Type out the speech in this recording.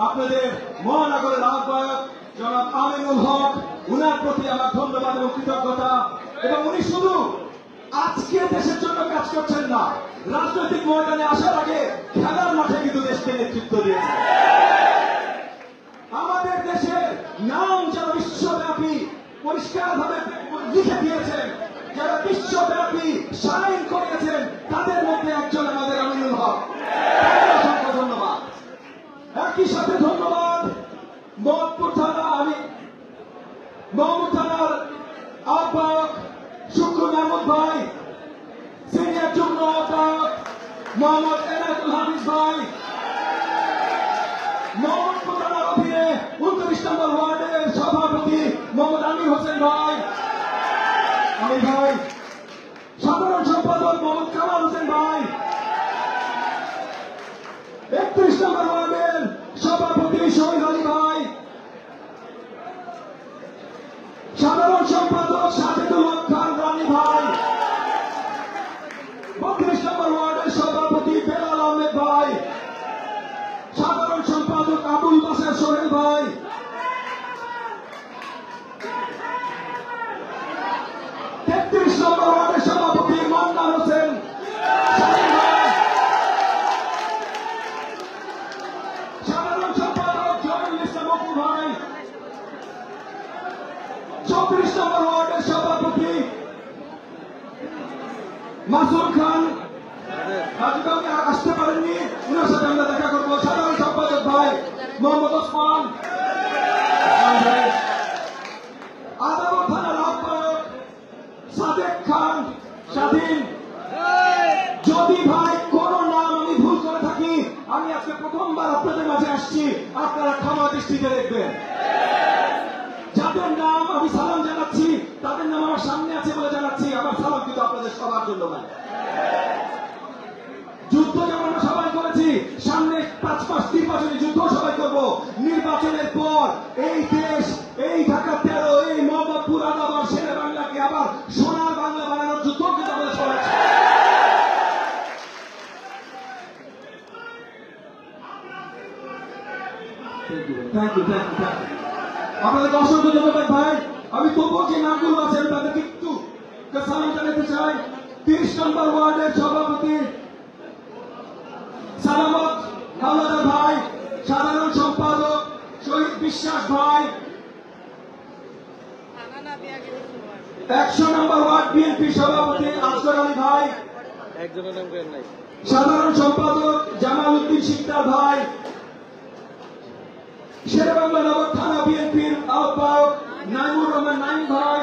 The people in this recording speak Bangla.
আপনাদের মহানগরের আহ্বায়ক জনাব আমিনুল হক, উনার প্রতি আমার ধন্যবাদ এবং কৃতজ্ঞতা। এবং উনি শুধু আজকে দেশের জন্য কাজ করছেন না, রাজনৈতিক ময়দানে আসার আগে খেলার মাঠে কিন্তু দেশকে নেতৃত্ব দিয়েছেন। আমাদের দেশের নাম যারা বিশ্বব্যাপী পরিষ্কারভাবে লিখে দিয়েছেন, যারা বিশ্বব্যাপী সাইন করিয়েছেন, তাদের মধ্যে একজন আমাদের আমিনুল হক। অসংখ্য ধন্যবাদ। একই সাথে ধন্যবাদ মোহাম্মদপুর থানার আহ্বায়ক শুক্র মাহমুদ ভাই, সিনিয়র যুগ্ম আহ্বায়ক মোহাম্মদ এনায়েতুল হাফিজ ভাই, মোহাম্মদপুর থানার অধীনে 29 নম্বর ওয়ার্ডের সভাপতি মোহাম্মদ আমির হোসেন ভাই, সাধারণ সম্পাদক মোহাম্মদ কামাল হোসেন ভাই, 31 নম্বর ওয়ার্ডের সভাপতি শহীদ আলী ভাই, সাধারণ সম্পাদক সাজেদুল হক খান রানী ভাই, 32 নম্বর ওয়ার্ডের সভাপতি বেলাল আহমেদ ভাই, সাধারণ সম্পাদক আবুল বাসার সোহেল ভাই, 33 নম্বর ওয়ার্ডের সভাপতি মান্নান হোসেন ভাই, সাধারণ সম্পাদক জমিরুল ইসলাম অপু ভাই, 34 নম্বর ওয়ার্ডের সভাপতি মাসুদ খান আসতে পারেননি, উনার সাথে আমরা দেখা করবো। সাধারণ সম্পাদক ভাই মোহাম্মদ ওসমান, আদালত থানার আহ্বায়ক সাদেক খান স্বাধীন। যদি ভাই কোন নাম আমি ভুল করে থাকি, আমি আজকে প্রথমবার আপনাদের মাঝে আসছি, আপনারা ক্ষমা দৃষ্টিতে দেখবেন। যাদের নাম আমি সালাম জানাচ্ছি, তাদের নাম আমার সামনে আছে বলে জানাচ্ছি, আমার সালাম কিন্তু আপনাদের সবার জন্য নয়। যুদ্ধ যেমন আমরা সবাই করেছি, সামনে 5 মাস নির্বাচনী যুদ্ধ সবাই করব। নির্বাচনের পর এই দেশ, এই ঢাকা 13, এই মোহাম্মদপুর, আদাবার, শেরে বাংলাকে আবার সোনার বাংলা বানানোর যুদ্ধ কিন্তু আমাদের সবাই। Thank you. আপনাদেরকে অসংখ্য ধন্যবাদ ভাই। আমি তবুও যে নামগুলো আছে আমি তাদেরকে একটু সালাম জানাতে চাই। 30 নম্বর ওয়ার্ডের সভাপতি সালামত হাওলাদার ভাই, সাধারণ সম্পাদক শহীদ বিশ্বাস ভাই, 100 নম্বর ওয়ার্ড বিএনপি সভাপতি আসগর আলী ভাই, সাধারণ সম্পাদক জামাল উদ্দিন শিকদার ভাই, শেরেবাংলা নগর থানা বিএনপির আহ্বায়ক নাইমুর রহমান নাইম ভাই,